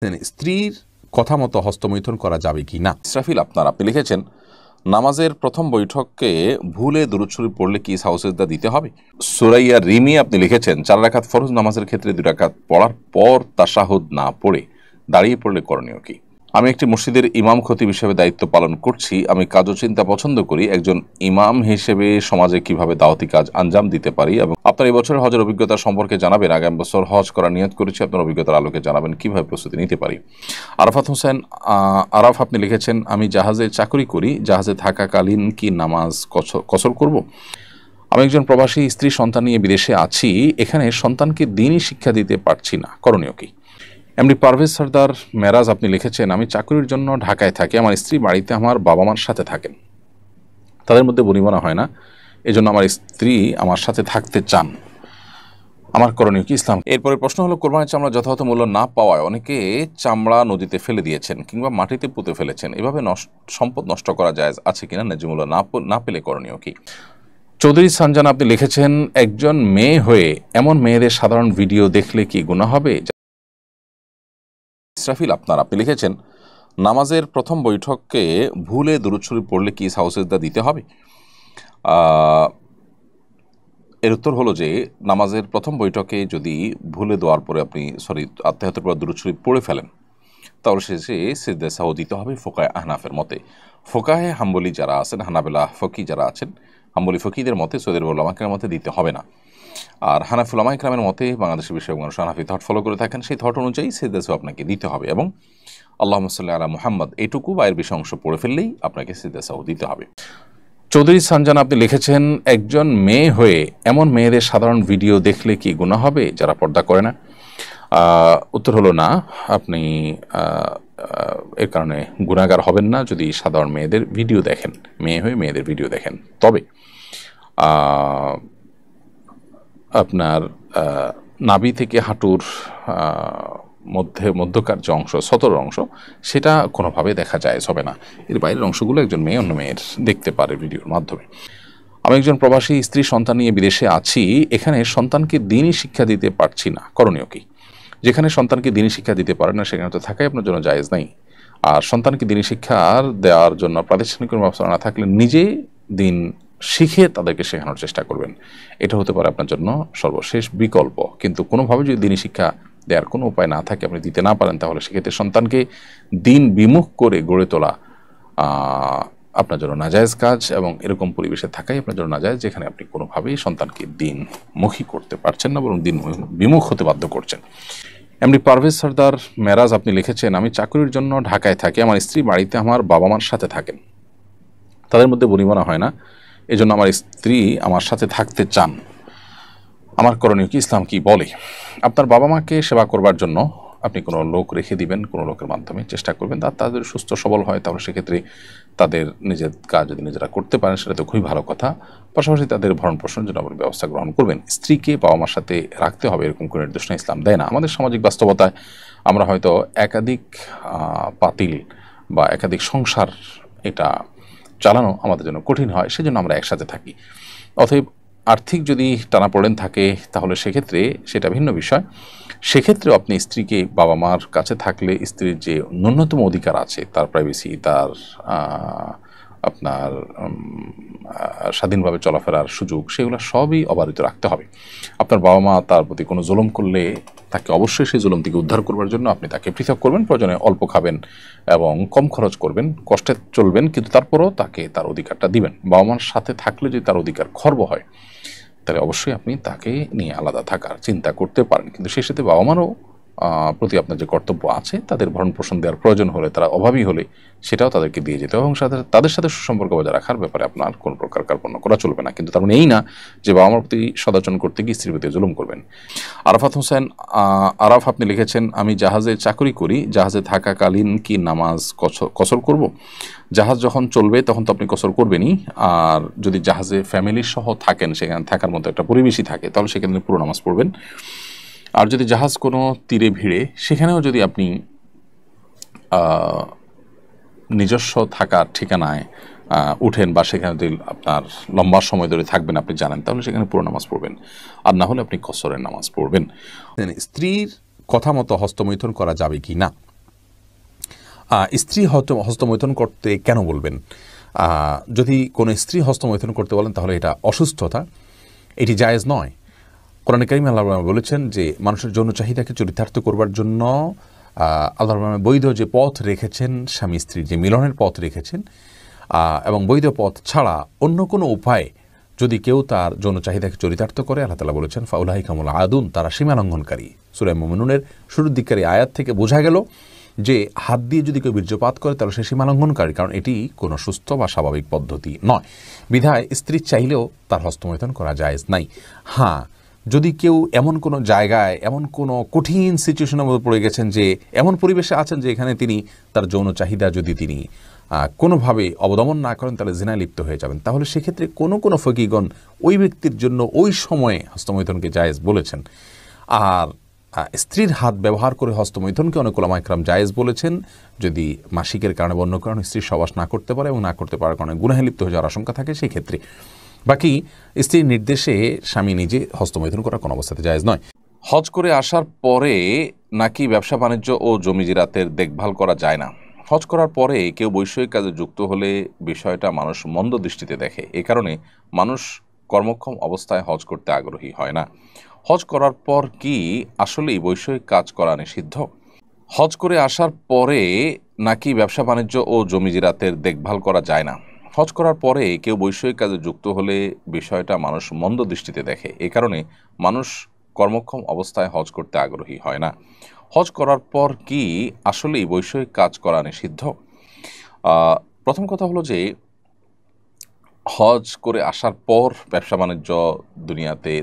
স্ত্রীর কথা মতো হস্তমৈথুন করা যাবে কি না। ইসরাফিল আপনি লিখেছেন, নামাজের প্রথম বৈঠকে ভুলে দুরূদ শরীফ পড়লে কি সাউসেজদা দিতে হবে? সুরাইয়া রিমি আপনি লিখেছেন, 4 রাকাত ফরজ নামাজের ক্ষেত্রে 2 রাকাত পড়ার পর তাশাহুদ না পড়ে দাঁড়িয়ে পড়লে করণীয় কি? আমি একটি মসজিদের ইমাম খতিব হিসেবে দায়িত্ব পালন করছি। আমি কাজ ও চিন্তা পছন্দ করি। একজন ইমাম হিসেবে সমাজে কিভাবে দাওয়াতি কাজ আঞ্জাম দিতে পারি এবং আপনার এই বছরের হজের অভিজ্ঞতা সম্পর্কে জানাবেন। আগামী বছর হজ করার নিয়ত করেছি, আপনার অভিজ্ঞতার আলোকে জানাবেন কিভাবে প্রস্তুতি নিতে পারি। আরাফাত হোসেন আরাফ আপনি লিখেছেন, আমি জাহাজে চাকরি করি। জাহাজে থাকাকালীন কি নামাজ কসর করব? আমি একজন প্রবাসী, স্ত্রী সন্তান নিয়ে বিদেশে আছি। এখানে সন্তানকে দিনই শিক্ষা দিতে পারছি না, করণীয় কি? এমডি পারভেজ সর্দার মেরাজ আপনি লিখেছেন, আমি চাকরির জন্য ঢাকায় থাকি। আমার স্ত্রী বাড়িতে আমার বাবা মার সাথে থাকেন। তাদের মধ্যে বনিবনা হয় না, এজন্য আমার স্ত্রী আমার সাথে থাকতে চান। আমার করণীয় কি? ইসলাম। এরপরে প্রশ্ন হলো, কোরবানির চামড়া যথাযথ মূল্য না পাওয়ায় অনেকে চামড়া নদীতে ফেলে দিয়েছেন কিংবা মাটিতে পুঁতে ফেলেছেন। এভাবে সম্পদ নষ্ট করা জায়েজ আছে কিনা? ন্যায্য মূল্য না পেলে করণীয় কি? চৌধুরী সানজান আপনি লিখেছেন, একজন মেয়ে হয়ে এমন মেয়েদের সাধারণ ভিডিও দেখলে কি গুনাহ হবে? ইসরাফিল আপনি লিখেছেন, নামাজের প্রথম বৈঠকে ভুলে দুরূদ শরীফ পড়লে কি সাউসেজদা দিতে হবে? এর উত্তর হলো যে, নামাজের প্রথম বৈঠকে যদি ভুলে দেওয়ার পরে আপনি আত্মাহাতের পর দুরূদ শরীফ পড়ে ফেলেন, তাহলে শেষে সিজদা সাহু দিতে হবে ফোকায়ে আহনাফের মতে। ফোকাহে হাম্বলি যারা আছেন, হানাবেলা ফকি যারা আছেন, হাম্বলি ফকিদের মতে, সৌদের উলামায়ে মতে দিতে হবে না। আর হানাফি উলামায়ে কেরামের মতে, বাংলাদেশের বিষয় মানুষ হানাফি থট ফলো করে থাকেন, সেই থট অনুযায়ী সিজদা সাহু আপনাকে দিতে হবে এবং আল্লাহুম্মা সাল্লি আলা মুহাম্মদ এইটুকু বা এর বেশি অংশ পড়ে ফেললেই আপনাকে সিজদা সাহু দিতে হবে। চৌধুরী সানজান আপনি লিখেছেন, একজন মেয়ে হয়ে এমন মেয়েদের সাধারণ ভিডিও দেখলে কি গুনাহ হবে যারা পর্দা করে না? উত্তর হলো না, আপনি এর কারণে গুনাহগার হবেন না যদি সাধারণ মেয়েদের ভিডিও দেখেন, মেয়ে হয়ে মেয়েদের ভিডিও দেখেন। তবে আপনার নাভি থেকে হাঁটুর মধ্যকার যে অংশ, সতর অংশ, সেটা কোনোভাবে দেখা যায় হবে না। এর বাইরের অংশগুলো একজন মেয়ে অন্য মেয়ের দেখতে পারে ভিডিওর মাধ্যমে। আমি একজন প্রবাসী, স্ত্রী সন্তান নিয়ে বিদেশে আছি। এখানে সন্তানকে দিনই শিক্ষা দিতে পারছি না, করণীয় কি? যেখানে সন্তানকে দিনই শিক্ষা দিতে পারেন না, সেখানে তো থাকাই আপনার জন্য জায়েজ নাই। আর সন্তানকে দিনই শিক্ষা দেওয়ার জন্য প্রাতিষ্ঠানিক কোনো ব্যবস্থা না থাকলে নিজে দিন শিখে তাদেরকে শেখানোর চেষ্টা করবেন। এটা হতে পারে আপনার জন্য সর্বশেষ বিকল্প। কিন্তু কোনোভাবে যদি দিনই শিক্ষা দেওয়ার কোনো উপায় না থাকে, আপনি দিতে না পারেন, তাহলে সেক্ষেত্রে সন্তানকে দিন বিমুখ করে গড়ে তোলা আপনার জন্য নাজায়েজ কাজ এবং এরকম পরিবেশে থাকাই আপনার জন্য নাজায়েজ, যেখানে আপনি কোনোভাবেই সন্তানকে দিনমুখী করতে পারছেন না, বরং দিন বিমুখ হতে বাধ্য করছেন। এমডি পারভেজ সর্দার মেরাজ আপনি লিখেছেন, আমি চাকরির জন্য ঢাকায় থাকি। আমার স্ত্রী বাড়িতে আমার বাবা মার সাথে থাকেন। তাদের মধ্যে বনিবনা হয় না, এজন্য আমার স্ত্রী আমার সাথে থাকতে চান। আমার করণীয় কি? ইসলাম কি বলে? আপনার বাবা মাকে সেবা করবার জন্য আপনি কোনো লোক রেখে দিবেন, কোনো লোকের মাধ্যমে চেষ্টা করবেন। তাদের সুস্থ সবল হয়, তাহলে সেক্ষেত্রে তাদের নিজের কাজ যদি নিজেরা করতে পারেন, সেটা তো খুবই ভালো কথা। পাশাপাশি তাদের ভরণ পোষণের জন্য আপনি ব্যবস্থা গ্রহণ করবেন। স্ত্রীকে বাবা মার সাথে রাখতে হবে এরকম কোনো নির্দেশনা ইসলাম দেয় না। আমাদের সামাজিক বাস্তবতায় আমরা হয়তো একাধিক পাতিল বা একাধিক সংসার, এটা চালানো আমাদের জন্য কঠিন হয়, সেজন্য আমরা একসাথে থাকি। অতএব আর্থিক যদি টানাপোড়েন থাকে, তাহলে সেক্ষেত্রে সেটা ভিন্ন বিষয়। সেক্ষেত্রেও আপনি স্ত্রীকে বাবা মার কাছে থাকলে স্ত্রীর যে ন্যূনতম অধিকার আছে, তার প্রাইভেসি, তার আপনার স্বাধীনভাবে চলাফেরার সুযোগ, সেগুলো সবই অবারিত রাখতে হবে। আপনার বাবা মা তার প্রতি কোনো জুলুম করলে তাকে অবশ্যই সেই জুলুম থেকে উদ্ধার করবার জন্য আপনি তাকে পৃথক করবেন, প্রয়োজনে অল্প খাবেন এবং কম খরচ করবেন, কষ্টে চলবেন, কিন্তু তারপরও তাকে তার অধিকারটা দিবেন। বাবা মার সাথে থাকলে যদি তার অধিকার খর্ব হয়, তাহলে অবশ্যই আপনি তাকে নিয়ে আলাদা থাকার চিন্তা করতে পারেন। কিন্তু সেই সাথে বাবা মারও প্রতি আপনার যে কর্তব্য আছে, তাদের ভরণ পোষণ দেওয়ার প্রয়োজন হলে, তারা অভাবী হলে, সেটাও তাদেরকে দিয়ে যেতে হবে এবং তাদের সাথে সুসম্পর্ক বজায় রাখার ব্যাপারে আপনার কোনো প্রকার কার্পণ্য করা চলবে না। কিন্তু তার মানে এই না যে বাবা মার প্রতি সদাচরণ করতে গিয়ে স্ত্রীর প্রতি জুলুম করবেন। আরাফাত হোসেন আরাফ আপনি লিখেছেন, আমি জাহাজে চাকরি করি। জাহাজে থাকাকালীন কি নামাজ কসর করব? জাহাজ যখন চলবে তখন তো আপনি কসর করবেনই। আর যদি জাহাজে ফ্যামিলি সহ থাকেন, সেখানে থাকার মতো একটা পরিবেশই থাকে, তাহলে সেখানে পুরো নামাজ পড়বেন। আর যদি জাহাজ কোনো তীরে ভিড়ে, সেখানেও যদি আপনি নিজস্ব থাকার ঠিকানায় উঠেন বা সেখানে যদি আপনার লম্বা সময় ধরে থাকবেন আপনি জানেন, তাহলে সেখানে পুরো নামাজ পড়বেন। আর না হলে আপনি কসরের নামাজ পড়বেন। স্ত্রীর কথা মতো হস্তমৈথুন করা যাবে কি না? স্ত্রী হস্তমৈথুন করতে কেন বলবেন? যদি কোনো স্ত্রী হস্তমৈথুন করতে বলেন তাহলে এটা অসুস্থতা, এটি জায়েজ নয়। কোরআনে কারিমে আল্লাহ বলেছেন যে মানুষের যৌন চাহিদাকে চরিতার্থ করবার জন্য আল্লাহ বৈধ যে পথ রেখেছেন, স্বামী স্ত্রীর যে মিলনের পথ রেখেছেন, এবং বৈধ পথ ছাড়া অন্য কোনো উপায়ে যদি কেউ তার যৌন চাহিদাকে চরিতার্থ করে, আল্লাহ তাআলা বলেছেন ফাউলাইকামুল আদুন, তারা সীমালঙ্ঘনকারী। সূরা মুমিনুনের শুরুর দিকের আয়াত থেকে বোঝা গেল যে হাত দিয়ে যদি কেউ বীর্যপাত করে তাহলে সে সীমালঙ্ঘনকারী, কারণ এটি কোনো সুস্থ বা স্বাভাবিক পদ্ধতি নয়। বিধায় স্ত্রী চাইলেও তার হস্তমৈথুন করা জায়েজ নাই। হ্যাঁ, যদি কেউ এমন কোনো জায়গায়, এমন কোনো কঠিন সিচুয়েশনের মধ্যে পড়ে গেছেন, যে এমন পরিবেশে আছেন যে এখানে তিনি তার যৌন চাহিদা যদি তিনি কোনোভাবে অবদমন না করেন তাহলে জিনায় লিপ্ত হয়ে যাবেন, তাহলে সেক্ষেত্রে কোনো ফকিগণ ওই ব্যক্তির জন্য ওই সময়ে হস্তমৈথুনকে জায়েজ বলেছেন। আর স্ত্রীর হাত ব্যবহার করে হস্তমৈথুনকে অনেক উলামা ইকরাম জায়েজ বলেছেন, যদি মাসিকের কারণে বা অন্য কারণে স্ত্রীর সহবাস না করতে পারে এবং না করতে পারার কারণে গুনাহে লিপ্ত হয়ে যাওয়ার আশঙ্কা থাকে সেই ক্ষেত্রে। বাকি স্ত্রীর নির্দেশে স্বামী নিজে হস্তমৈথুন করা কোনো অবস্থাতে জায়েজ নয়। হজ করে আসার পরে নাকি ব্যবসা বাণিজ্য ও জমি জিরাতের দেখভাল করা যায় না? হজ করার পরে কেউ বৈষয়িক কাজে যুক্ত হলে বিষয়টা মানুষ মন্দ দৃষ্টিতে দেখে, এ কারণে মানুষ কর্মক্ষম অবস্থায় হজ করতে আগ্রহী হয় না। হজ করার পর কি আসলেই বৈষয়িক কাজ করা নিষিদ্ধ? হজ করে আসার পরে নাকি ব্যবসা বাণিজ্য ও জমি জিরাতের দেখভাল করা যায় না? হজ করার পরে কেউ বৈষয়িক কাজে যুক্ত হলে বিষয়টা মানুষ মন্দ দৃষ্টিতে দেখে, এ কারণে মানুষ কর্মক্ষম অবস্থায় হজ করতে আগ্রহী হয় না। হজ করার পর কি আসলেই বৈষয়িক কাজ করা নিষিদ্ধ? প্রথম কথা হলো যে হজ করে আসার পর ব্যবসা বাণিজ্য,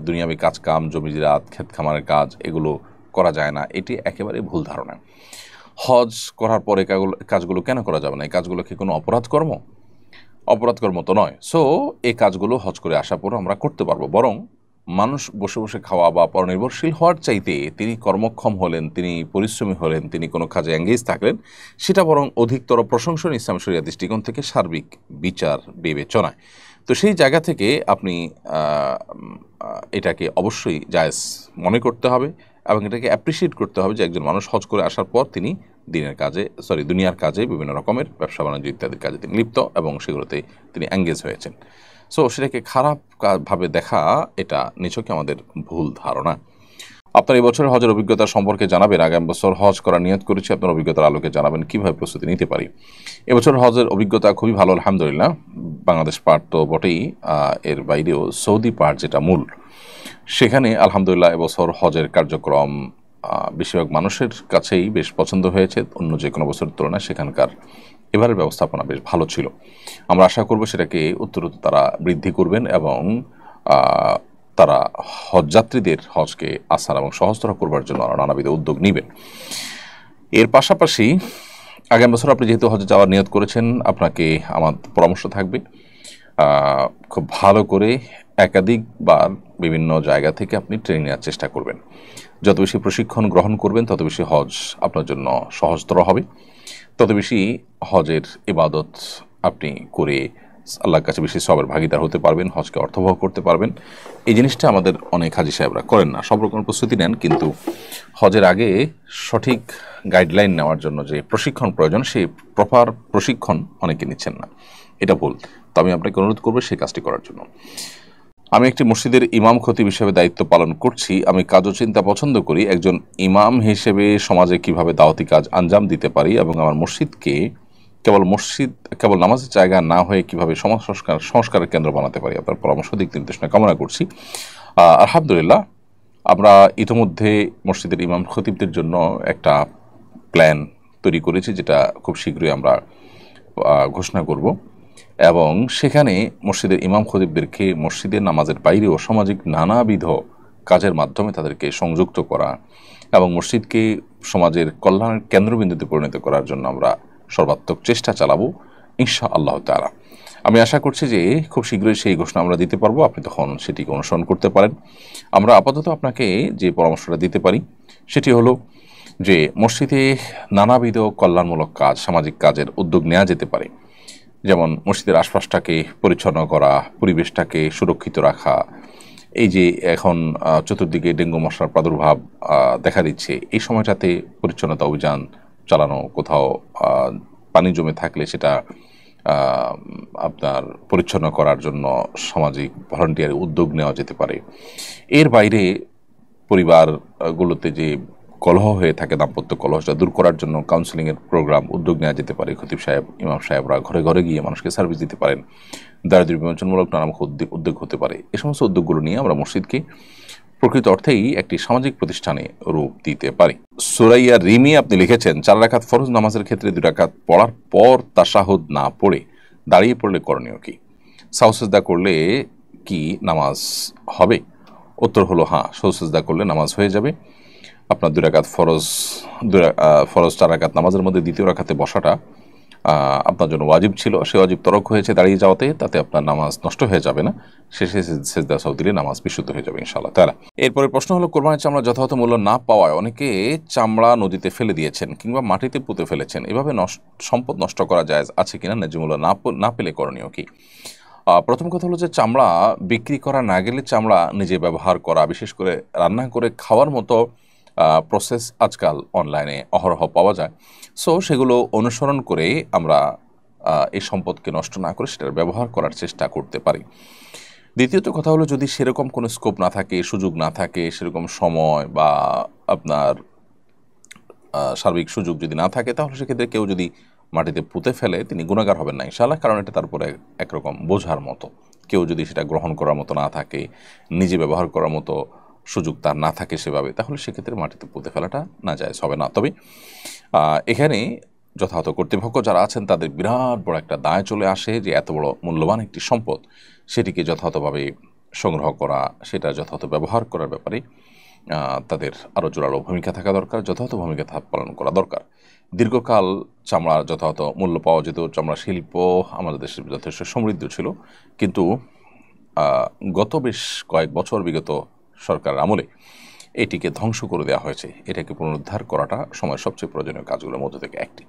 দুনিয়াবি কাজকাম, জমিজিরাত, ক্ষেত খামারের কাজ এগুলো করা যায় না, এটি একেবারে ভুল ধারণা। হজ করার পরে কাজগুলো কেন করা যাবে না? এই কাজগুলো কি কোনো অপরাধকর্ম? অপরাধকর্ম তো নয়। সো এই কাজগুলো হজ করে আসার পর আমরা করতে পারবো। বরং মানুষ বসে বসে খাওয়া বা পরনির্ভরশীল হওয়ার চাইতে তিনি কর্মক্ষম হলেন, তিনি পরিশ্রমী হলেন, তিনি কোনো কাজে এঙ্গেজ থাকলেন, সেটা বরং অধিকতর প্রশংসনীয় ইসলাম শরিয়া দৃষ্টিকোণ থেকে সার্বিক বিচার বিবেচনায়। তো সেই জায়গা থেকে আপনি এটাকে অবশ্যই জায়েজ মনে করতে হবে এবং এটাকে অ্যাপ্রিসিয়েট করতে হবে যে একজন মানুষ হজ করে আসার পর তিনি দুনিয়ার কাজে বিভিন্ন রকমের ব্যবসা বাণিজ্য ইত্যাদির কাজে তিনি লিপ্ত এবং সেগুলোতে তিনি এঙ্গেজ হয়েছেন। সো সেটাকে খারাপ ভাবে দেখা, এটা নিছকই আমাদের ভুল ধারণা। আপনার এই বছরের হজের অভিজ্ঞতা সম্পর্কে জানাবেন। আগামী বছর হজ করার নিয়ত করেছি, আপনার অভিজ্ঞতার আলোকে জানাবেন কীভাবে প্রস্তুতি নিতে পারি। এবছর হজের অভিজ্ঞতা খুবই ভালো, আলহামদুলিল্লাহ। বাংলাদেশ পার্ট তো বটেই, এর বাইরেও সৌদি পার্ট যেটা মূল, সেখানে আলহামদুলিল্লাহ এবছর হজের কার্যক্রম বেশিরভাগ মানুষের কাছেই বেশ পছন্দ হয়েছে। অন্য যে কোনো বছরের তুলনায় সেখানকার এবারের ব্যবস্থাপনা বেশ ভালো ছিল। আমরা আশা করব সেটাকে উত্তরোত্তর তারা বৃদ্ধি করবেন এবং তারা হজযাত্রীদের হজকে আসান এবং সহজতর করবার জন্য নানাবিধ উদ্যোগ নেবেন। এর পাশাপাশি আগামী বছর আপনি যেহেতু হজে যাওয়ার নিয়ত করেছেন, আপনাকে আমার পরামর্শ থাকবে খুব ভালো করে একাধিকবার বিভিন্ন জায়গা থেকে আপনি ট্রেনিং নেওয়ার চেষ্টা করবেন। যত বেশি প্রশিক্ষণ গ্রহণ করবেন তত বেশি হজ আপনার জন্য সহজতর হবে, তত বেশি হজের ইবাদত আপনি করে আল্লাহর কাছে বেশি সবের ভাগিদার হতে পারবেন, হজকে অর্থবহ করতে পারবেন। এই জিনিসটা আমাদের অনেক হাজি সাহেবরা করেন না। সব রকমের প্রস্তুতি নেন, কিন্তু হজের আগে সঠিক গাইডলাইন নেওয়ার জন্য যে প্রশিক্ষণ প্রয়োজন, সেই প্রপার প্রশিক্ষণ অনেকে নিচ্ছেন না, এটা ভুল। তো আমি আপনাকে অনুরোধ করবো সেই কাজটি করার জন্য। আমি একটি মসজিদের ইমাম খতিব হিসেবে দায়িত্ব পালন করছি। আমি কাজ ও চিন্তা পছন্দ করি। একজন ইমাম হিসেবে সমাজে কিভাবে দাওয়াতি কাজ আঞ্জাম দিতে পারি এবং আমার মসজিদকে কেবল নামাজের জায়গা না হয়ে কিভাবে সমাজ সংস্কারের কেন্দ্র বানাতে পারি, আপনার পরামর্শ দিক নির্দেশনা কামনা করছি। আলহামদুলিল্লাহ, আমরা ইতিমধ্যে মসজিদের ইমাম খতিবদের জন্য একটা প্ল্যান তৈরি করেছি, যেটা খুব শীঘ্রই আমরা ঘোষণা করব এবং সেখানে মসজিদের ইমাম খতিবদেরকে মসজিদের নামাজের বাইরেও সামাজিক নানাবিধ কাজের মাধ্যমে তাদেরকে সংযুক্ত করা এবং মসজিদকে সমাজের কল্যাণের কেন্দ্রবিন্দুতে পরিণত করার জন্য আমরা সর্বাত্মক চেষ্টা চালাবো ইনশাআল্লাহ তাআলা। আমি আশা করছি যে খুব শীঘ্রই সেই ঘোষণা আমরা দিতে পারবো, আপনি তখন সেটিকে অনুসরণ করতে পারেন। আমরা আপাতত আপনাকে যে পরামর্শটা দিতে পারি সেটি হলো যে মসজিদে নানাবিধ কল্যাণমূলক কাজ, সামাজিক কাজের উদ্যোগ নেওয়া যেতে পারে। যেমন মসজিদের আশপাশটাকে পরিচ্ছন্ন করা, পরিবেশটাকে সুরক্ষিত রাখা। এই যে এখন চতুর্দিকে ডেঙ্গু মশার প্রাদুর্ভাব দেখা দিচ্ছে, এই সময়টাতে পরিচ্ছন্নতা অভিযান চালানো, কোথাও পানি জমে থাকলে সেটা আপনার পরিচ্ছন্ন করার জন্য সামাজিক ভলান্টিয়ার উদ্যোগ নেওয়া যেতে পারে। এর বাইরে পরিবারগুলোতে যে কলহ হয়ে থাকে, দাম্পত্য কলহটা দূর করার জন্য কাউন্সিলিংয়ের প্রোগ্রাম উদ্যোগ নেওয়া যেতে পারে। খতিব সাহেব, ইমাম সাহেবরা ঘরে ঘরে গিয়ে মানুষকে সার্ভিস দিতে পারেন। দারিদ্র্য বিমোচনমূলক নানা উদ্যোগ হতে পারে। এ সমস্ত উদ্যোগগুলো নিয়ে আমরা মসজিদকে প্রকৃত অর্থেই একটি সামাজিক প্রতিষ্ঠানে রূপ দিতে পারি। সুরাইয়া রিমি আপনি লিখেছেন, 4 রাকাত ফরজ নামাজের ক্ষেত্রে 2 রাকাত পড়ার পর তাশাহুদ না পড়ে দাঁড়িয়ে পড়লে করণীয় কি? সাউসেজদা করলে কি নামাজ হবে? উত্তর হলো হ্যাঁ, সাউসেজদা করলে নামাজ হয়ে যাবে। আপনার 2 রাকাত ফরজ 4 রাকাত নামাজের মধ্যে দ্বিতীয় রাকাতে বসাটা আপনার জন্য ওয়াজিব ছিল, সে ওয়াজিব তরক হয়েছে দাঁড়িয়ে যাওয়াতে, তাতে আপনার নামাজ নষ্ট হয়ে যাবে না। শেষে সেজদা সাউ দিলে নামাজ বিশুদ্ধ হয়ে যাবে ইনশাআল্লাহ তাআলা। এরপরে প্রশ্ন হলো, কোরবানির চামড়া যথাযথ মূল্য না পাওয়ায় অনেকে চামড়া নদীতে ফেলে দিয়েছেন কিংবা মাটিতে পুঁতে ফেলেছেন, এভাবে সম্পদ নষ্ট করা যায় আছে কিনা? ন্যায্য মূল্য না পেলে করণীয় কি? প্রথম কথা হলো যে চামড়া বিক্রি করা না গেলে চামড়া নিজে ব্যবহার করা, বিশেষ করে রান্না করে খাওয়ার মতো প্রসেস আজকাল অনলাইনে অহরহ পাওয়া যায়। সো সেগুলো অনুসরণ করে আমরা এই সম্পদকে নষ্ট না করে সেটার ব্যবহার করার চেষ্টা করতে পারি। দ্বিতীয়ত কথা হলো, যদি সেরকম কোনো স্কোপ না থাকে, সুযোগ না থাকে, সেরকম সময় বা আপনার সার্বিক সুযোগ যদি না থাকে, তাহলে সেক্ষেত্রে কেউ যদি মাটিতে পুঁতে ফেলে তিনি গুনাহগার হবেন না ইনশাআল্লাহ, কারণ এটা তার উপরে একরকম বোঝার মতো। কেউ যদি সেটা গ্রহণ করার মতো না থাকে, নিজে ব্যবহার করার মতো সুযোগ তার না থাকে সেভাবে, তাহলে সেক্ষেত্রে মাটিতে পুঁতে ফেলাটা নাজায়েজ হবে না। তবে এখানে যথাযথ কর্তৃপক্ষ যারা আছেন তাদের বিরাট বড় একটা দায় চলে আসে যে এত বড় মূল্যবান একটি সম্পদ সেটিকে যথাযথভাবে সংগ্রহ করা, সেটা যথাযথ ব্যবহার করার ব্যাপারে তাদের আরও জোরালো ভূমিকা থাকা দরকার, যথাযথ ভূমিকা পালন করা দরকার। দীর্ঘকাল চামড়ার যথাযথ মূল্য পাওয়া যেত, চামড়া শিল্প আমাদের দেশে যথেষ্ট সমৃদ্ধ ছিল, কিন্তু গত বেশ কয়েক বছর বিগত সরকারের আমলে এটিকে ধ্বংস করে দেওয়া হয়েছে। এটাকে পুনরুদ্ধার করাটা সময়ের সবচেয়ে প্রয়োজনীয় কাজগুলোর মধ্যে থেকে একটি।